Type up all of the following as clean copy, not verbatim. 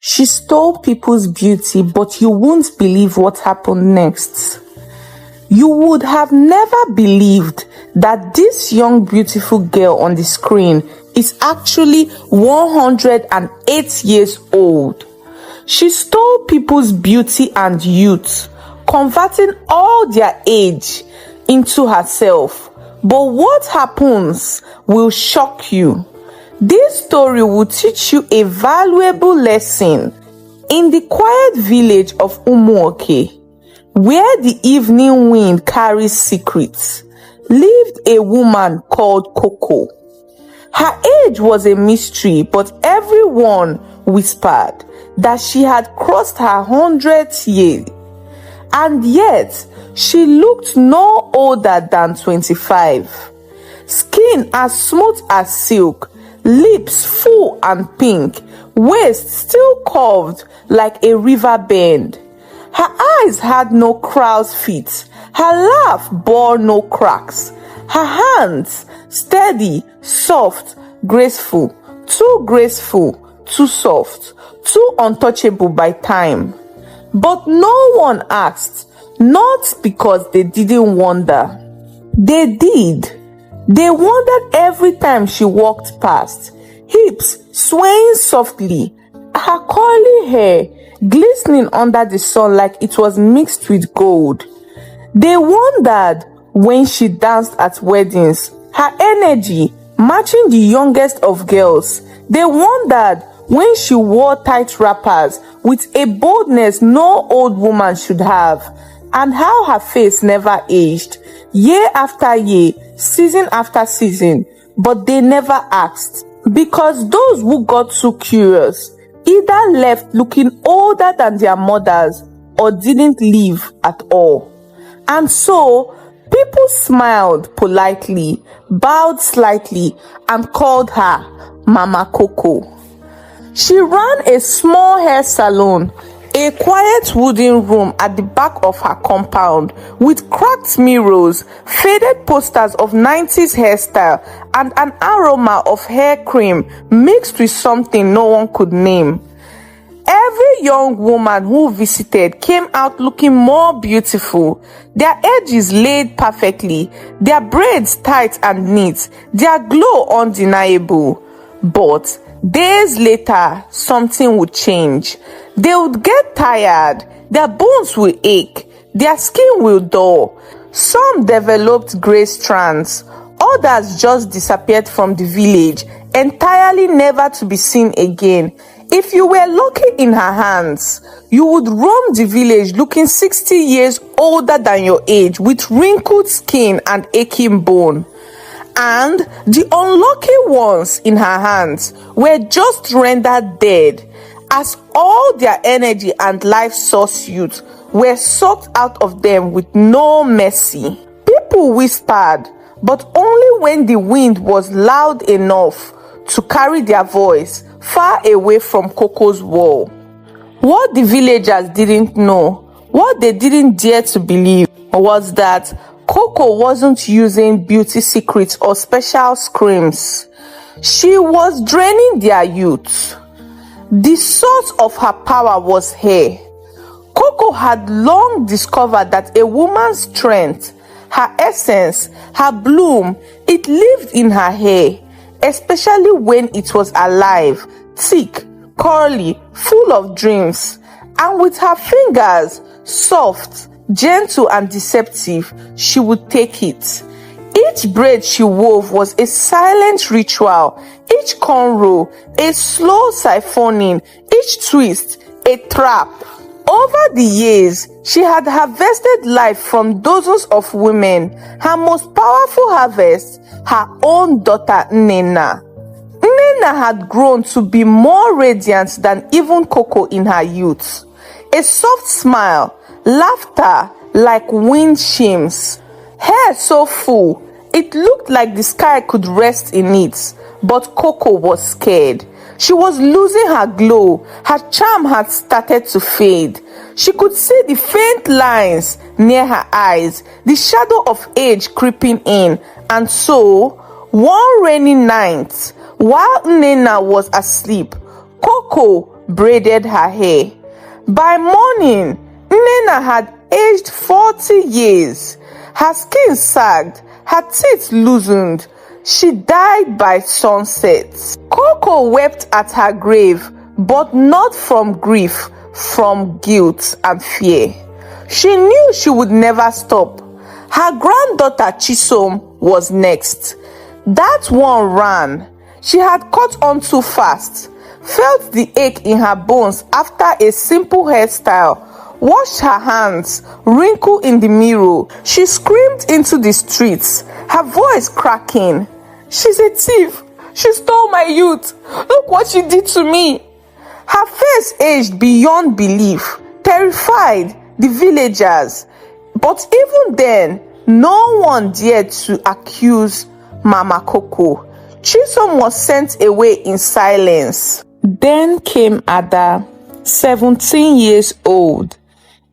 She stole people's beauty, but you won't believe what happened next. You would have never believed that this young beautiful girl on the screen is actually 108 years old. She stole people's beauty and youth, converting all their age into herself. But what happens will shock you. This story will teach you a valuable lesson. In the quiet village of Umuoke, where the evening wind carries secrets, lived a woman called Koko. Her age was a mystery, but everyone whispered that she had crossed her 100th year. And yet, she looked no older than 25. Skin as smooth as silk, lips full and pink, waist still curved like a river bend. Her eyes had no crow's feet. Her laugh bore no cracks. Her hands steady, soft, graceful, too soft, too untouchable by time. But no one asked, not because they didn't wonder. They did. They wondered every time she walked past, hips swaying softly, her curly hair glistening under the sun like it was mixed with gold. They wondered when she danced at weddings, her energy matching the youngest of girls. They wondered when she wore tight wrappers with a boldness no old woman should have, and how her face never aged, year after year, season after season. But they never asked, because those who got too curious either left looking older than their mothers or didn't live at all. And so people smiled politely, bowed slightly, and called her Mama Koko. She ran a small hair salon, a quiet wooden room at the back of her compound, with cracked mirrors, faded posters of 90s hairstyle, and an aroma of hair cream mixed with something no one could name. Every young woman who visited came out looking more beautiful, their edges laid perfectly, their braids tight and neat, their glow undeniable. But days later, something would change. They would get tired, their bones will ache, their skin will dull. Some developed gray strands, others just disappeared from the village, entirely never to be seen again. If you were lucky in her hands, you would roam the village looking 60 years older than your age, with wrinkled skin and aching bone. And the unlucky ones in her hands were just rendered dead, as all their energy and life source youth were sucked out of them with no mercy. People whispered, but only when the wind was loud enough to carry their voice far away from Koko's wall. What the villagers didn't know, what they didn't dare to believe, was that Koko wasn't using beauty secrets or special screams. She was draining their youth. The source of her power was hair. Koko had long discovered that a woman's strength, her essence, her bloom, it lived in her hair, especially when it was alive, thick, curly, full of dreams. And with her fingers, soft, gentle and deceptive, she would take it. Each braid she wove was a silent ritual, each cornrow a slow siphoning, each twist a trap. Over the years, she had harvested life from dozens of women. Her most powerful harvest, her own daughter Nnenna. Nnenna had grown to be more radiant than even Koko in her youth. A soft smile, laughter like wind shims, hair so full, it looked like the sky could rest in it. But Koko was scared. She was losing her glow. Her charm had started to fade. She could see the faint lines near her eyes, the shadow of age creeping in. And so, one rainy night, while Nnenna was asleep, Koko braided her hair. By morning, Nnenna had aged 40 years. Her skin sagged, her teeth loosened. She died by sunset. Koko wept at her grave, but not from grief, from guilt and fear. She knew she would never stop. Her granddaughter Chisum was next. That one ran. She had caught on too fast, felt the ache in her bones after a simple hairstyle, washed her hands, wrinkled in the mirror. She screamed into the streets, her voice cracking. "She's a thief. She stole my youth. Look what she did to me." Her face aged beyond belief, terrified the villagers. But even then, no one dared to accuse Mama Koko. Chisum was sent away in silence. Then came Ada, 17 years old.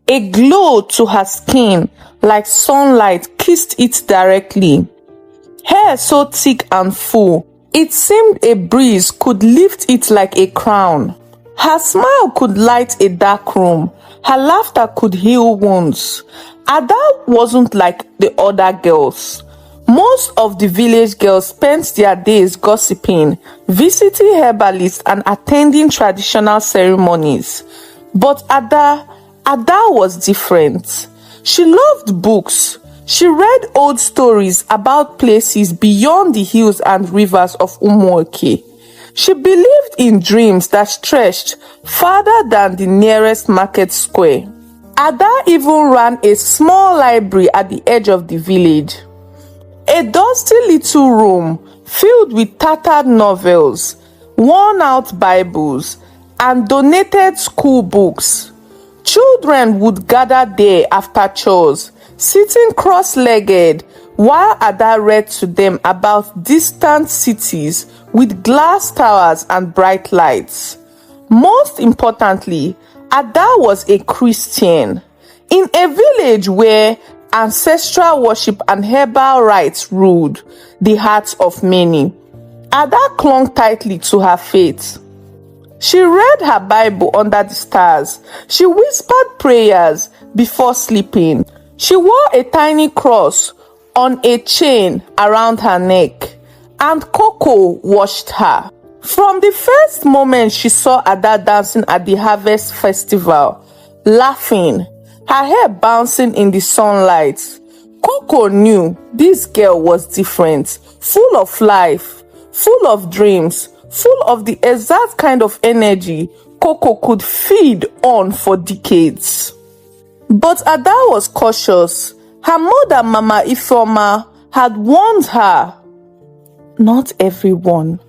A glow to her skin, like sunlight, kissed it directly. Hair so thick and full, it seemed a breeze could lift it like a crown. Her smile could light a dark room. Her laughter could heal wounds. Ada wasn't like the other girls. Most of the village girls spent their days gossiping, visiting herbalists, and attending traditional ceremonies. But Ada was different. She loved books. She read old stories about places beyond the hills and rivers of Umuoke. She believed in dreams that stretched farther than the nearest market square. Ada even ran a small library at the edge of the village. A dusty little room filled with tattered novels, worn-out Bibles, and donated school books. Children would gather there after chores, sitting cross-legged, while Ada read to them about distant cities with glass towers and bright lights. Most importantly, Ada was a Christian. In a village where ancestral worship and herbal rites ruled the hearts of many, Ada clung tightly to her faith. She read her Bible under the stars. She whispered prayers before sleeping. She wore a tiny cross on a chain around her neck, and Koko watched her. From the first moment she saw Ada dancing at the harvest festival, laughing, her hair bouncing in the sunlight, Koko knew this girl was different, full of life, full of dreams, full of the exact kind of energy Koko could feed on for decades. But Ada was cautious. Her mother, Mama Ifeoma, had warned her. Not everyone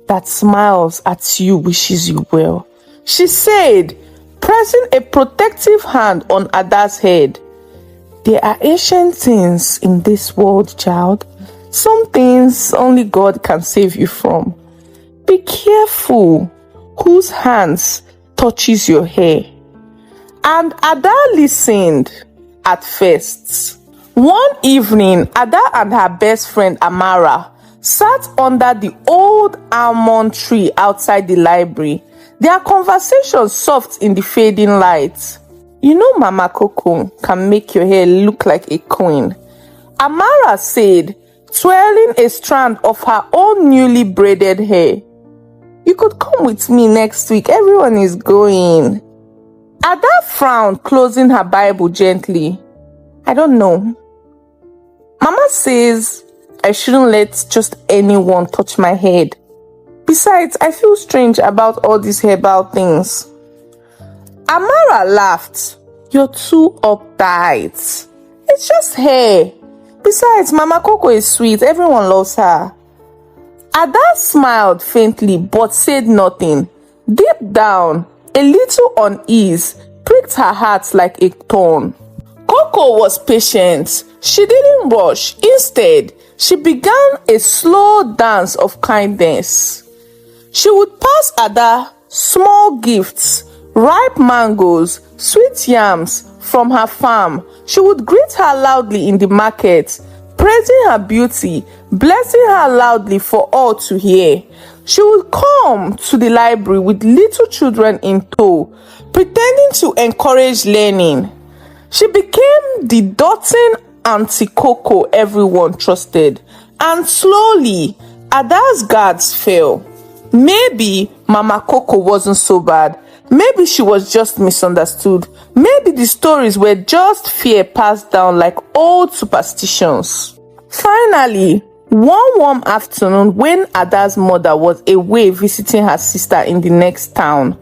that smiles at you wishes you well, she said, pressing a protective hand on Ada's head. There are ancient things in this world, child. Some things only God can save you from. Be careful whose hands touches your hair. And Ada listened at first. One evening, Ada and her best friend Amara sat under the old almond tree outside the library. Their conversation soft in the fading light. You know Mama Koko can make your hair look like a queen, Amara said, twirling a strand of her own newly braided hair. You could come with me next week. Everyone is going. Ada frowned, closing her Bible gently. I don't know. Mama says I shouldn't let just anyone touch my head. Besides, I feel strange about all these herbal things. Amara laughed. You're too uptight. It's just hair. Besides, Mama Koko is sweet. Everyone loves her. Ada smiled faintly but said nothing. Deep down, a little unease pricked her heart like a thorn. Koko was patient. She didn't rush. Instead, she began a slow dance of kindness. She would pass Ada small gifts, ripe mangoes, sweet yams from her farm. She would greet her loudly in the market, praising her beauty, blessing her loudly for all to hear. She would come to the library with little children in tow, pretending to encourage learning. She became the doting Auntie Koko everyone trusted, and slowly, Ada's guards fell. Maybe Mama Koko wasn't so bad. Maybe she was just misunderstood. Maybe the stories were just fear passed down like old superstitions. Finally, one warm afternoon when Ada's mother was away visiting her sister in the next town,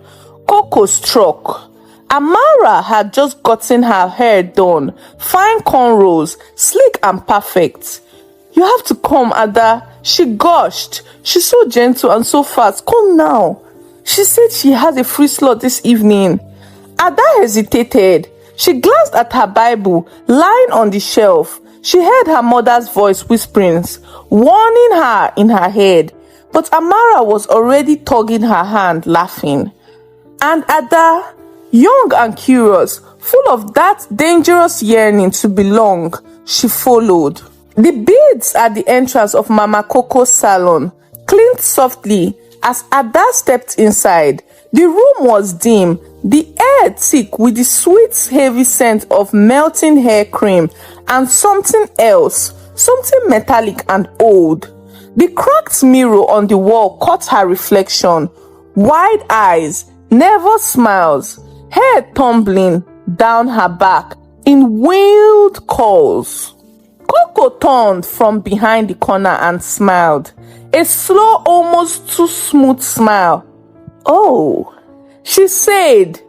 Koko struck. Amara had just gotten her hair done, fine cornrows, sleek and perfect. "You have to come, Ada," she gushed. "She's so gentle and so fast. Come now." She said she has a free slot this evening. Ada hesitated. She glanced at her Bible lying on the shelf. She heard her mother's voice whispering, warning her in her head. But Amara was already tugging her hand, laughing. And Ada, young and curious, full of that dangerous yearning to belong, she followed. The beads at the entrance of Mama Koko's salon clinked softly as Ada stepped inside. The room was dim, the air thick with the sweet, heavy scent of melting hair cream and something else, something metallic and old. The cracked mirror on the wall caught her reflection. Wide eyes, nervous smiles, hair tumbling down her back in wild curls. Koko turned from behind the corner and smiled. A slow, almost too smooth smile. "Oh," she said,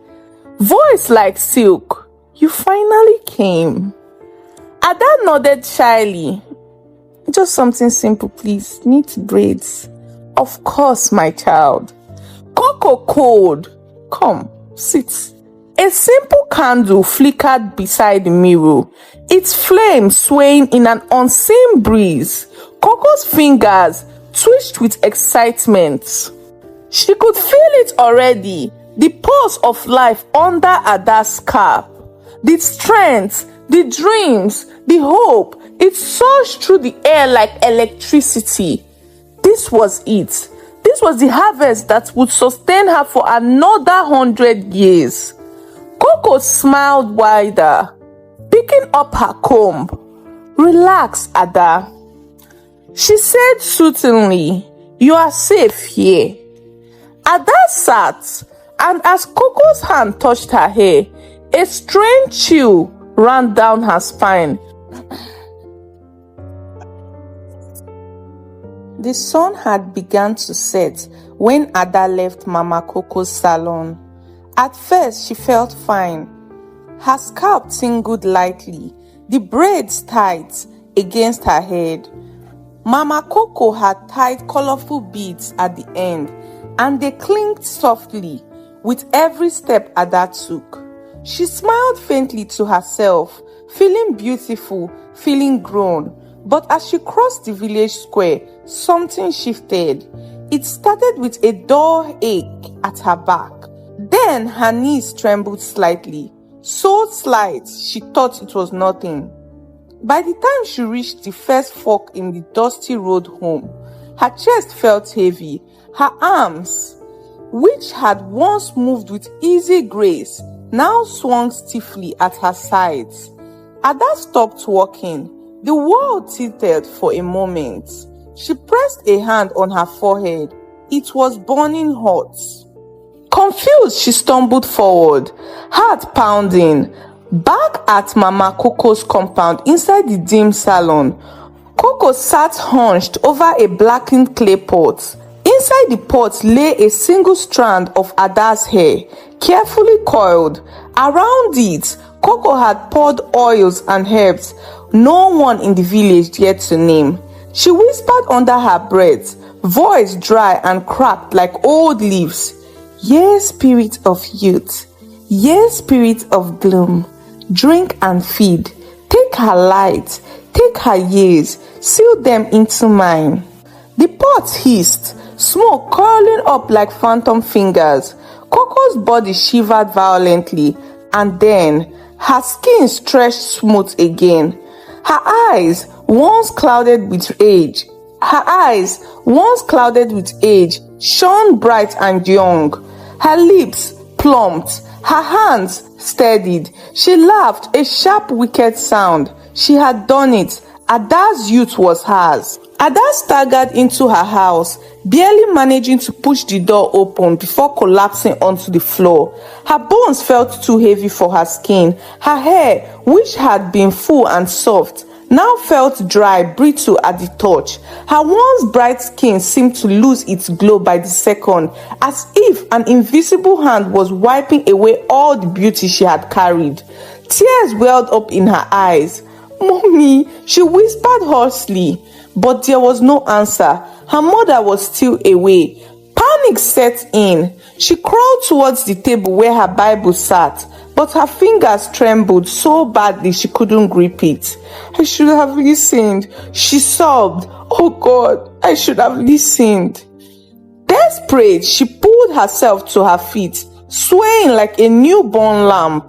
voice like silk, "you finally came." Ada nodded shyly. "Just something simple, please. Neat braids." "Of course, my child." Koko called. "Come, sit." A simple candle flickered beside the mirror, its flame swaying in an unseen breeze. Koko's fingers twitched with excitement. She could feel it already, the pulse of life under Ada's scalp. The strength, the dreams, the hope, it surged through the air like electricity. This was it. This was the harvest that would sustain her for another 100 years. Koko smiled wider, picking up her comb. "Relax, Ada," she said soothingly. "You are safe here." Ada sat, and as Koko's hand touched her hair, a strange chill ran down her spine. The sun had begun to set when Ada left Mama Koko's salon. At first, she felt fine. Her scalp tingled lightly, the braids tight against her head. Mama Koko had tied colorful beads at the end, and they clinked softly with every step Ada took. She smiled faintly to herself, feeling beautiful, feeling grown. But as she crossed the village square, something shifted. It started with a dull ache at her back. Then her knees trembled slightly, so slight she thought it was nothing. By the time she reached the first fork in the dusty road home, her chest felt heavy. Her arms, which had once moved with easy grace, now swung stiffly at her sides. Ada stopped walking. The world tilted for a moment. She pressed a hand on her forehead. It was burning hot. Confused, she stumbled forward, heart pounding. Back at Mama Koko's compound inside the dim salon, Koko sat hunched over a blackened clay pot. Inside the pot lay a single strand of Ada's hair, carefully coiled. Around it, Koko had poured oils and herbs no one in the village dared to name. She whispered under her breath, voice dry and cracked like old leaves. "Ye spirit of youth, ye spirit of bloom, drink and feed. Take her light, take her years, seal them into mine." The pot hissed, smoke curling up like phantom fingers. Koko's body shivered violently, and then her skin stretched smooth again. Her eyes, once clouded with rage, Her eyes, once clouded with age, shone bright and young. Her lips plumped, her hands steadied. She laughed a sharp, wicked sound. She had done it. Ada's youth was hers. Ada staggered into her house, barely managing to push the door open before collapsing onto the floor. Her bones felt too heavy for her skin. Her hair, which had been full and soft, now felt dry, brittle at the touch. Her once bright skin seemed to lose its glow by the second, as if an invisible hand was wiping away all the beauty she had carried. Tears welled up in her eyes. "Mommy," she whispered hoarsely, but there was no answer. Her mother was still away. Panic set in. She crawled towards the table where her Bible sat, but her fingers trembled so badly she couldn't grip it. "I should have listened," she sobbed. "Oh God, I should have listened." Desperate, she pulled herself to her feet, swaying like a newborn lamb.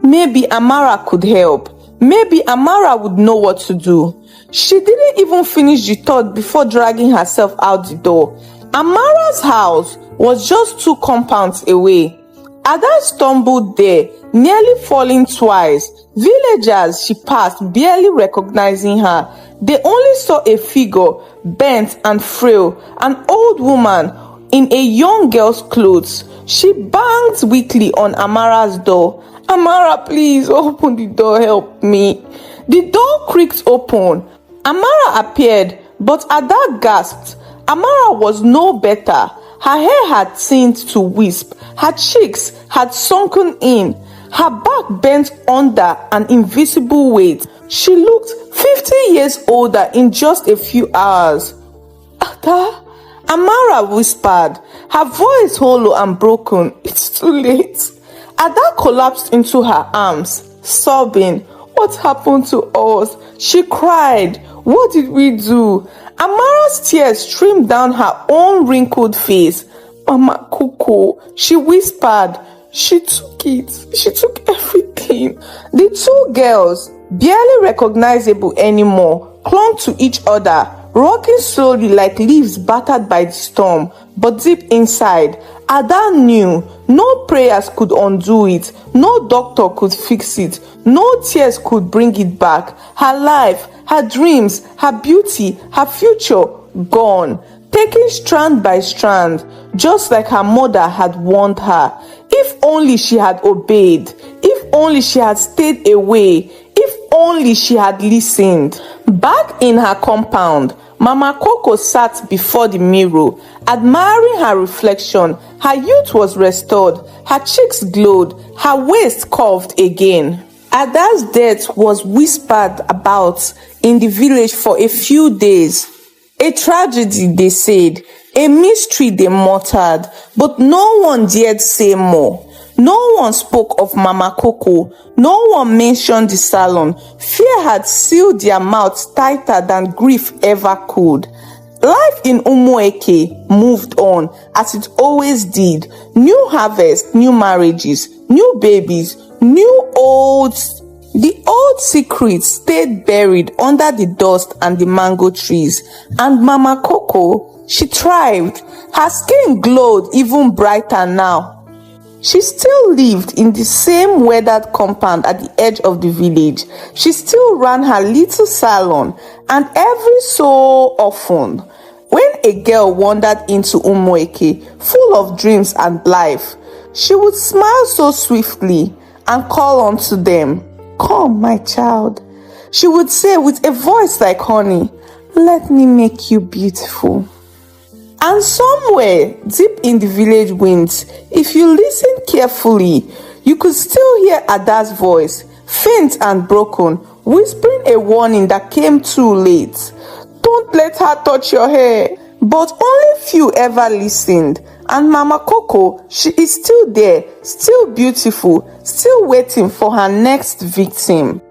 Maybe Amara could help. Maybe Amara would know what to do. She didn't even finish the thought before dragging herself out the door. Amara's house was just 2 compounds away. Ada stumbled there, nearly falling twice. Villagers she passed barely recognizing her. They only saw a figure, bent and frail, an old woman in a young girl's clothes. She banged weakly on Amara's door. "Amara, please open the door, help me." The door creaked open. Amara appeared, but Ada gasped. Amara was no better. Her hair had thinned to wisp. Her cheeks had sunken in. Her back bent under an invisible weight. She looked 50 years older in just a few hours. "Ada?" Amara whispered, her voice hollow and broken. "It's too late." Ada collapsed into her arms, sobbing. "What happened to us?" She cried. "What did we do?" Amara's tears streamed down her own wrinkled face. "Mama Koko," she whispered. "She took it. She took everything." The 2 girls, barely recognizable anymore, clung to each other, rocking slowly like leaves battered by the storm. But deep inside, Ada knew no prayers could undo it, no doctor could fix it, no tears could bring it back. Her life, her dreams, her beauty, her future, gone, taken strand by strand, just like her mother had warned her. If only she had obeyed, if only she had stayed away, if only she had listened. Back in her compound, Mama Koko sat before the mirror, admiring her reflection. Her youth was restored, her cheeks glowed, her waist curved again. Ada's death was whispered about in the village for a few days. A tragedy, they said, a mystery they muttered, but no one dared say more. No one spoke of Mama Koko. No one mentioned the salon. Fear had sealed their mouths tighter than grief ever could. Life in Umueke moved on as it always did. New harvest, new marriages, new babies, new olds. The old secrets stayed buried under the dust and the mango trees. And Mama Koko, she thrived. Her skin glowed even brighter now. She still lived in the same weathered compound at the edge of the village. She still ran her little salon, and every so often, when a girl wandered into Umueke, full of dreams and life, she would smile so swiftly and call unto them, "Come, my child." She would say with a voice like honey, "Let me make you beautiful." And somewhere deep in the village winds, if you listen carefully, you could still hear Ada's voice, faint and broken, whispering a warning that came too late. Don't let her touch your hair. But only few ever listened. And Mama Koko, she is still there, still beautiful, still waiting for her next victim.